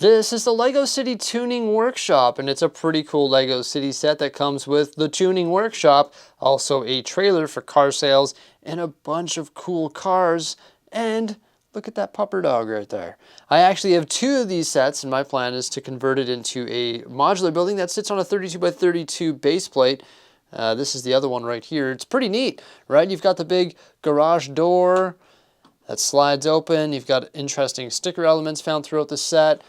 This is the LEGO City Tuning Workshop, and it's a pretty cool LEGO City set that comes with the Tuning Workshop, also a trailer for car sales, and a bunch of cool cars, and look at that pupper dog right there. I actually have two of these sets, and my plan is to convert it into a modular building that sits on a 32 by 32 base plate. This is the other one right here. It's pretty neat, right? You've got the big garage door that slides open. You've got interesting sticker elements found throughout the set.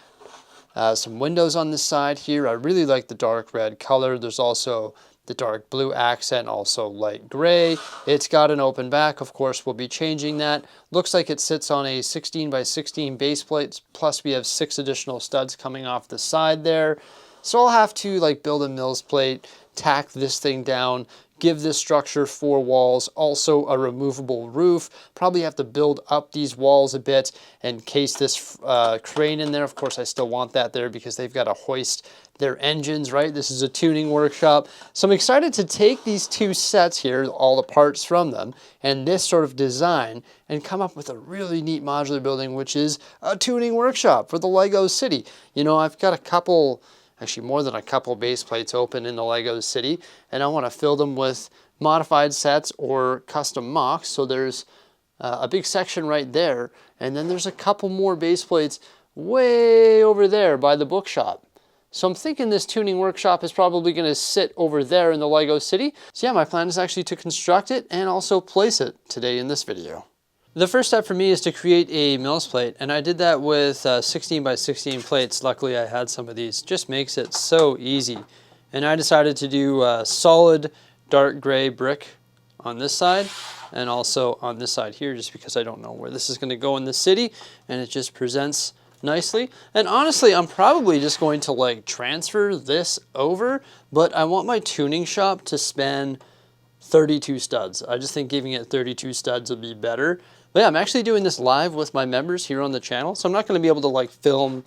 Some windows on this side here. I really like the dark red color. There's also the dark blue accent, also light gray. It's got an open back. Of course, we'll be changing that. Looks like it sits on a 16 by 16 base plate, plus we have 6 additional studs coming off the side there. So I'll have to like build a mills plate, tack this thing down, give this structure 4 walls, also a removable roof. Probably have to build up these walls a bit and encase this crane in there. Of course, I still want that there because they've got to hoist their engines, right? This is a tuning workshop. So I'm excited to take these two sets here, all the parts from them, and this sort of design, and come up with a really neat modular building, which is a tuning workshop for the LEGO City. You know, I've got a couple, actually more than a couple base plates open in the LEGO City, and I want to fill them with modified sets or custom mocks. So there's a big section right there, and then there's a couple more base plates way over there by the bookshop. So I'm thinking this tuning workshop is probably going to sit over there in the LEGO City. So yeah, my plan is actually to construct it and also place it today in this video. The first step for me is to create a mills plate, and I did that with 16 by 16 plates. Luckily I had some of these. Just makes it so easy. And I decided to do solid dark gray brick on this side and also on this side here, just because I don't know where this is going to go in the city, and it just presents nicely. And honestly, I'm probably just going to like transfer this over, but I want my tuning shop to span 32 studs. I just think giving it 32 studs would be better. But yeah, I'm actually doing this live with my members here on the channel, so I'm not going to be able to like film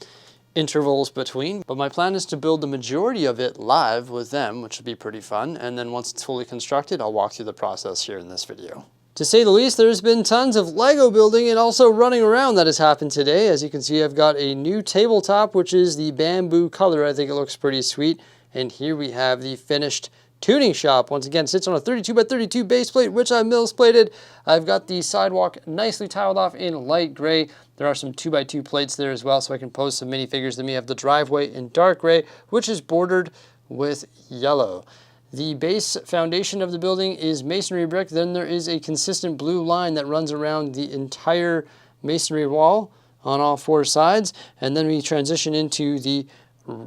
intervals between, but my plan is to build the majority of it live with them, which would be pretty fun. And then once it's fully constructed, I'll walk through the process here in this video. To say the least, there's been tons of LEGO building and also running around that has happened today. As you can see, I've got a new tabletop, which is the bamboo color. I think it looks pretty sweet. And here we have the finished tuning shop. Once again, sits on a 32 by 32 base plate, which I mills plated. I've got the sidewalk nicely tiled off in light gray. There are some 2 by 2 plates there as well, so I can pose some minifigures. Then we have the driveway in dark gray, which is bordered with yellow. The base foundation of the building is masonry brick. Then there is a consistent blue line that runs around the entire masonry wall on all 4 sides. And then we transition into the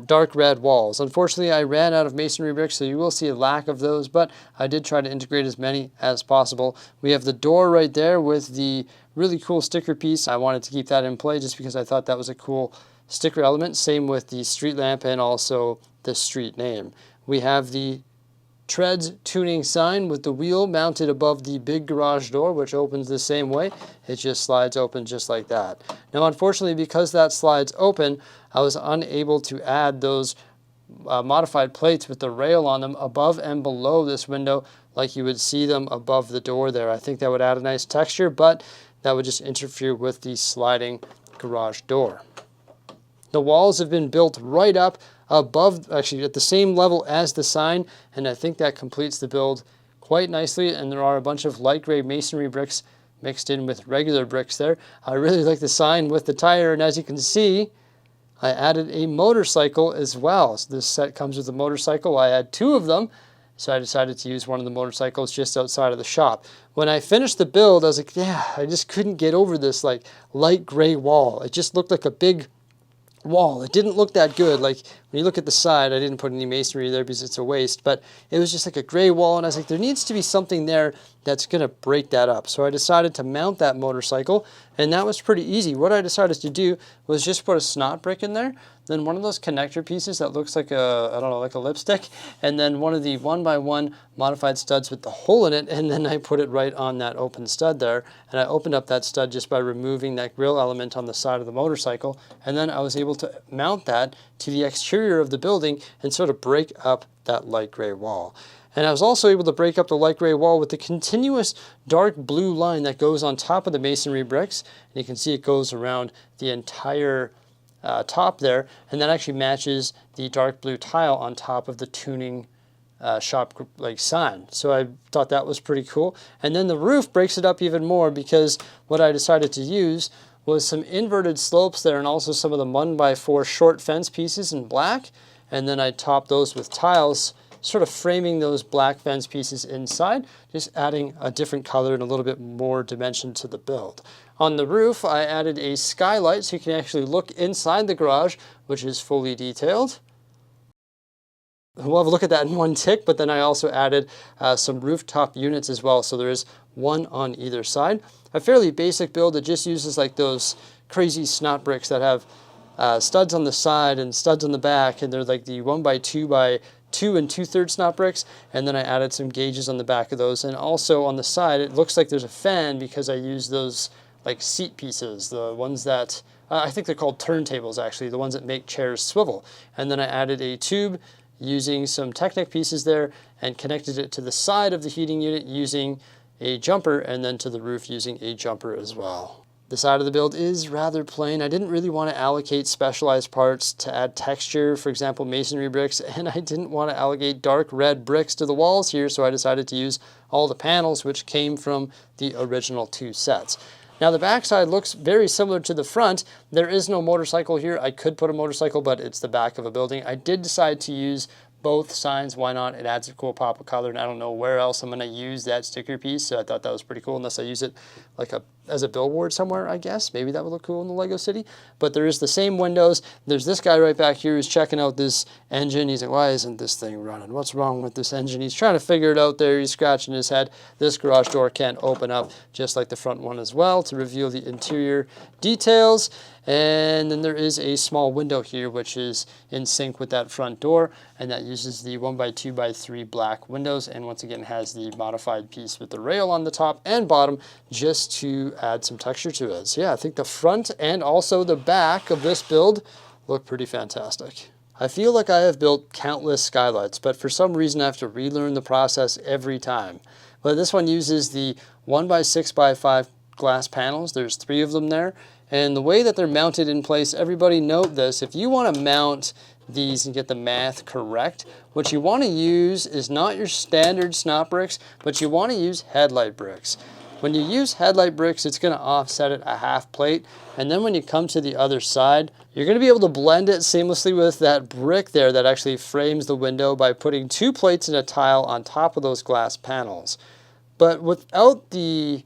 dark red walls. Unfortunately, I ran out of masonry bricks, so you will see a lack of those, but I did try to integrate as many as possible. We have the door right there with the really cool sticker piece. I wanted to keep that in play just because I thought that was a cool sticker element. Same with the street lamp and also the street name. We have the Treads tuning sign with the wheel mounted above the big garage door, which opens the same way. It just slides open just like that. Now, unfortunately, because that slides open, I was unable to add those modified plates with the rail on them above and below this window, like you would see them above the door there. I think that would add a nice texture, but that would just interfere with the sliding garage door. The walls have been built right up above, actually at the same level as the sign, and I think that completes the build quite nicely. And there are a bunch of light gray masonry bricks mixed in with regular bricks there. I really like the sign with the tire, and as you can see, I added a motorcycle as well. So this set comes with a motorcycle. I had 2 of them, so I decided to use one of the motorcycles just outside of the shop. When I finished the build, I was like, yeah, I just couldn't get over this like light gray wall. It just looked like a big wall. It didn't look that good. Like when you look at the side, I didn't put any masonry there because it's a waste, but it was just like a gray wall, and I was like, there needs to be something there that's going to break that up. So I decided to mount that motorcycle, and that was pretty easy. What I decided to do was just put a snot brick in there, then one of those connector pieces that looks like a, I don't know, like a lipstick, and then one of the 1x1 modified studs with the hole in it, and then I put it right on that open stud there, and I opened up that stud just by removing that grill element on the side of the motorcycle, and then I was able to mount that to the exterior of the building and sort of break up that light gray wall. And I was also able to break up the light gray wall with the continuous dark blue line that goes on top of the masonry bricks. And you can see it goes around the entire top there, and that actually matches the dark blue tile on top of the tuning shop like sign. So I thought that was pretty cool. And then the roof breaks it up even more, because what I decided to use was some inverted slopes there, and also some of the 1x4 short fence pieces in black. And then I topped those with tiles, sort of framing those black fence pieces inside, just adding a different color and a little bit more dimension to the build. On the roof, I added a skylight so you can actually look inside the garage, which is fully detailed. We'll have a look at that in one tick, but then I also added some rooftop units as well. So there is one on either side. A fairly basic build that just uses like those crazy snot bricks that have studs on the side and studs on the back, and they're like the 1x2 by 2 2/3 snot bricks, and then I added some gauges on the back of those. And also on the side, it looks like there's a fan because I used those like seat pieces, the ones that, I think they're called turntables actually, the ones that make chairs swivel. And then I added a tube using some Technic pieces there and connected it to the side of the heating unit using a jumper, and then to the roof using a jumper as well. The side of the build is rather plain. I didn't really want to allocate specialized parts to add texture, for example, masonry bricks, and I didn't want to allocate dark red bricks to the walls here, so I decided to use all the panels, which came from the original 2 sets. Now the backside looks very similar to the front. There is no motorcycle here. I could put a motorcycle, but it's the back of a building. I did decide to use both signs. Why not? It adds a cool pop of color, and I don't know where else I'm going to use that sticker piece, so I thought that was pretty cool, unless I use it like as a billboard somewhere, I guess. Maybe that would look cool in the Lego City. But there is the same windows. There's this guy right back here who's checking out this engine. He's like, why isn't this thing running? What's wrong with this engine? He's trying to figure it out there. He's scratching his head. This garage door can't open up, just like the front one as well, to reveal the interior details. And then there is a small window here, which is in sync with that front door, and that uses the 1x2x3 black windows, and once again has the modified piece with the rail on the top and bottom, just to add some texture to it. So yeah, I think the front and also the back of this build look pretty fantastic. I feel like I have built countless skylights, but for some reason I have to relearn the process every time. But this one uses the 1x6x5 glass panels. There's 3 of them there. And the way that they're mounted in place, everybody note this, if you want to mount these and get the math correct, what you want to use is not your standard snot bricks, but you want to use headlight bricks. When you use headlight bricks, it's going to offset it a half plate, and then when you come to the other side, you're going to be able to blend it seamlessly with that brick there that actually frames the window by putting 2 plates and a tile on top of those glass panels. But without the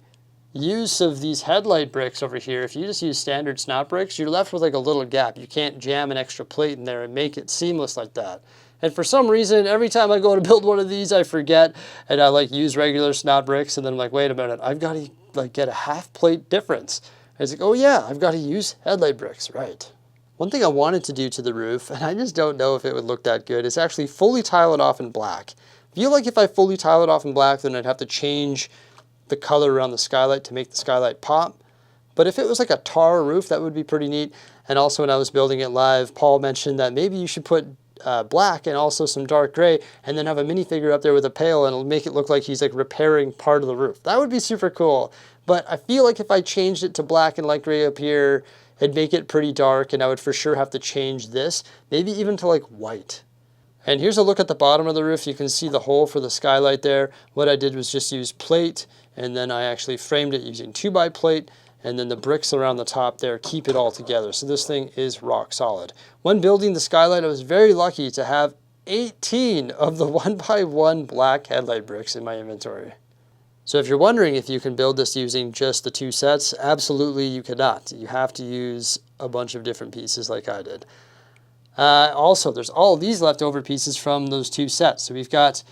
use of these headlight bricks over here, if you just use standard snot bricks, you're left with like a little gap. You can't jam an extra plate in there and make it seamless like that. And for some reason, every time I go to build one of these, I forget, and I like use regular snot bricks, and then I'm like, wait a minute, I've got to like get a half plate difference. And it's like, oh yeah, I've got to use headlight bricks, right? One thing I wanted to do to the roof, and I just don't know if it would look that good, is actually fully tile it off in black. I feel like if I fully tile it off in black, then I'd have to change the color around the skylight to make the skylight pop. But if it was like a tar roof, that would be pretty neat. And also when I was building it live, Paul mentioned that maybe you should put black and also some dark gray, and then have a minifigure up there with a pail, and it'll make it look like he's like repairing part of the roof. That would be super cool. But I feel like if I changed it to black and light gray up here, it'd make it pretty dark, and I would for sure have to change this, maybe even to like white. And here's a look at the bottom of the roof. You can see the hole for the skylight there. What I did was just use plate, and then I actually framed it using 2x plate, and then the bricks around the top there keep it all together. So this thing is rock solid. When building the skylight, I was very lucky to have 18 of the 1x1 black headlight bricks in my inventory. So if you're wondering if you can build this using just the 2 sets, absolutely you cannot. You have to use a bunch of different pieces like I did. Also, there's all these leftover pieces from those 2 sets. So we've got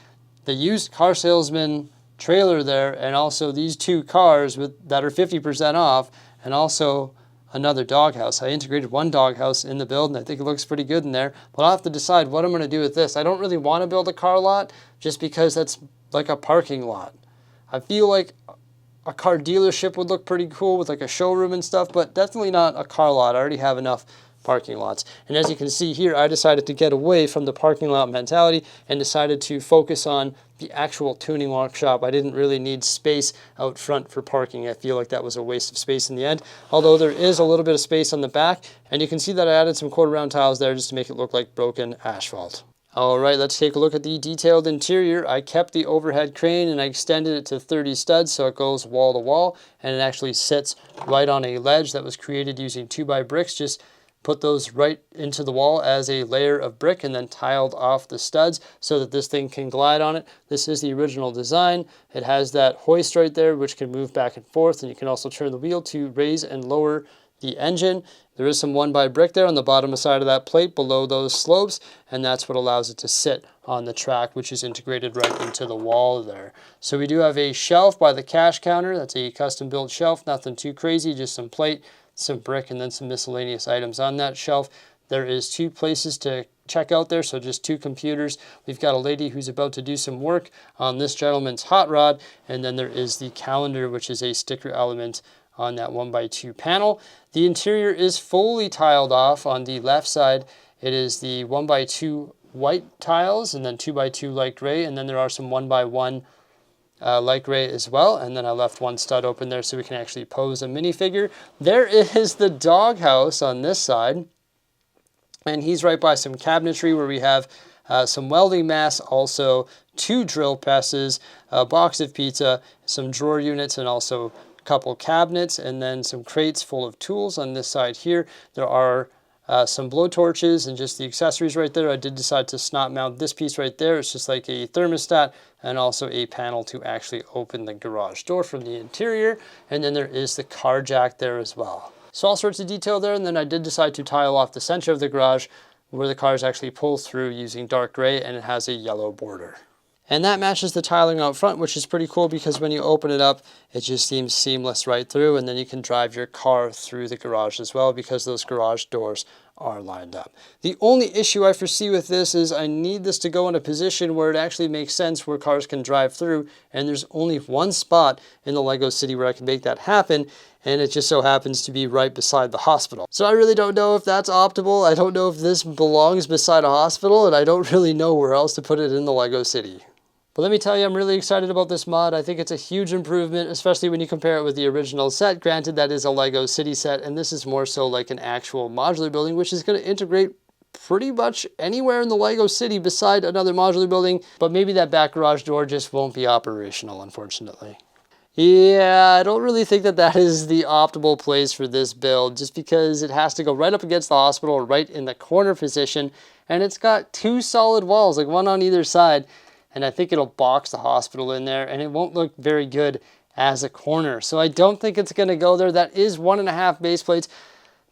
the used car salesman trailer there, and also these 2 cars that are 50% off, and also another doghouse. I integrated one doghouse in the build, and I think it looks pretty good in there. But I'll have to decide what I'm going to do with this. I don't really want to build a car lot just because that's like a parking lot. I feel like a car dealership would look pretty cool with like a showroom and stuff, but definitely not a car lot. I already have enough parking lots. And as you can see here, I decided to get away from the parking lot mentality and decided to focus on the actual tuning workshop. I didn't really need space out front for parking. I feel like that was a waste of space in the end, although there is a little bit of space on the back, and you can see that I added some quarter round tiles there just to make it look like broken asphalt. All right, let's take a look at the detailed interior. I kept the overhead crane and I extended it to 30 studs so it goes wall to wall, and it actually sits right on a ledge that was created using 2x bricks. Just put those right into the wall as a layer of brick and then tiled off the studs so that this thing can glide on it. This is the original design. It has that hoist right there which can move back and forth, and you can also turn the wheel to raise and lower the engine. There is some 1x brick there on the bottom side of that plate below those slopes, and that's what allows it to sit on the track, which is integrated right into the wall there. So we do have a shelf by the cash counter. That's a custom built shelf, nothing too crazy, just some plate, some brick, and then some miscellaneous items on that shelf. There is 2 places to check out there, so just 2 computers. We've got a lady who's about to do some work on this gentleman's hot rod, and then there is the calendar, which is a sticker element on that 1x2 panel. The interior is fully tiled off. On the left side, it is the 1x2 white tiles, and then 2x2 light gray, and then there are some 1x1 light gray as well. And then I left 1 stud open there so we can actually pose a minifigure. There is the doghouse on this side, and he's right by some cabinetry where we have some welding masks, also 2 drill presses, a box of pizza, some drawer units, and also couple cabinets, and then some crates full of tools on this side here. There are some blow torches and just the accessories right there. I did decide to snot mount this piece right there. It's just like a thermostat and also a panel to actually open the garage door from the interior. And then there is the car jack there as well. So all sorts of detail there. And then I did decide to tile off the center of the garage where the cars actually pull through using dark gray, and it has a yellow border. And that matches the tiling out front, which is pretty cool because when you open it up, it just seems seamless right through, and then you can drive your car through the garage as well because those garage doors are lined up. The only issue I foresee with this is I need this to go in a position where it actually makes sense where cars can drive through, and there's only 1 spot in the Lego City where I can make that happen, and it just so happens to be right beside the hospital. So I really don't know if that's optimal. I don't know if this belongs beside a hospital, and I don't really know where else to put it in the Lego City. But let me tell you, I'm really excited about this mod. I think it's a huge improvement, especially when you compare it with the original set. Granted, that is a Lego City set, and this is more so like an actual modular building, which is going to integrate pretty much anywhere in the Lego City beside another modular building. But maybe that back garage door just won't be operational, unfortunately. Yeah, I don't really think that that is the optimal place for this build, just because it has to go right up against the hospital, right in the corner position, and it's got 2 solid walls, like 1 on either side. And I think it'll box the hospital in there, and it won't look very good as a corner. So I don't think it's going to go there. That is 1.5 base plates.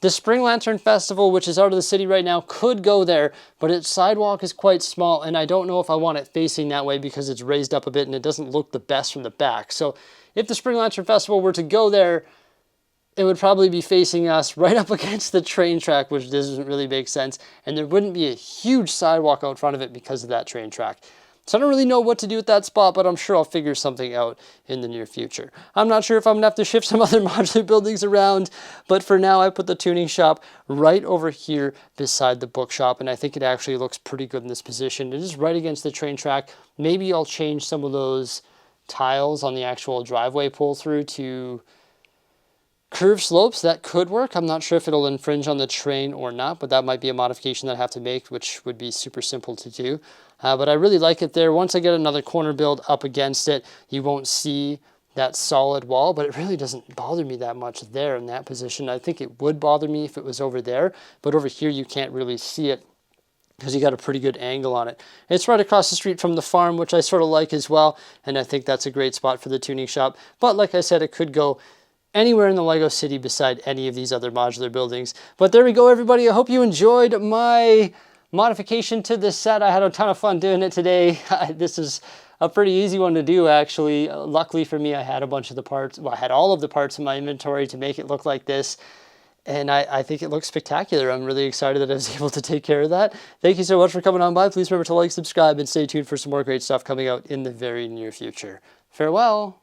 The Spring Lantern Festival, which is out of the city right now, could go there, but its sidewalk is quite small, and I don't know if I want it facing that way because it's raised up a bit and it doesn't look the best from the back. So if the Spring Lantern Festival were to go there, it would probably be facing us right up against the train track, which doesn't really make sense, and there wouldn't be a huge sidewalk out front of it because of that train track. So I don't really know what to do with that spot, but I'm sure I'll figure something out in the near future. I'm not sure if I'm going to have to shift some other modular buildings around, but for now I put the tuning shop right over here beside the bookshop, and I think it actually looks pretty good in this position. It is right against the train track. Maybe I'll change some of those tiles on the actual driveway pull through to curved slopes. That could work. I'm not sure if it'll infringe on the train or not, but that might be a modification that I have to make, which would be super simple to do. But I really like it there. Once I get another corner build up against it, you won't see that solid wall, but it really doesn't bother me that much there in that position. I think it would bother me if it was over there, but over here you can't really see it because you got a pretty good angle on it. It's right across the street from the farm, which I sort of like as well, and I think that's a great spot for the tuning shop. But like I said, it could go anywhere in the Lego City beside any of these other modular buildings. But there we go, everybody. I hope you enjoyed my modification to this set. I had a ton of fun doing it today. This is a pretty easy one to do, actually. Luckily for me, I had a bunch of the parts. Well, I had all of the parts in my inventory to make it look like this. And I think it looks spectacular. I'm really excited that I was able to take care of that. Thank you so much for coming on by. Please remember to like, subscribe, and stay tuned for some more great stuff coming out in the very near future. Farewell.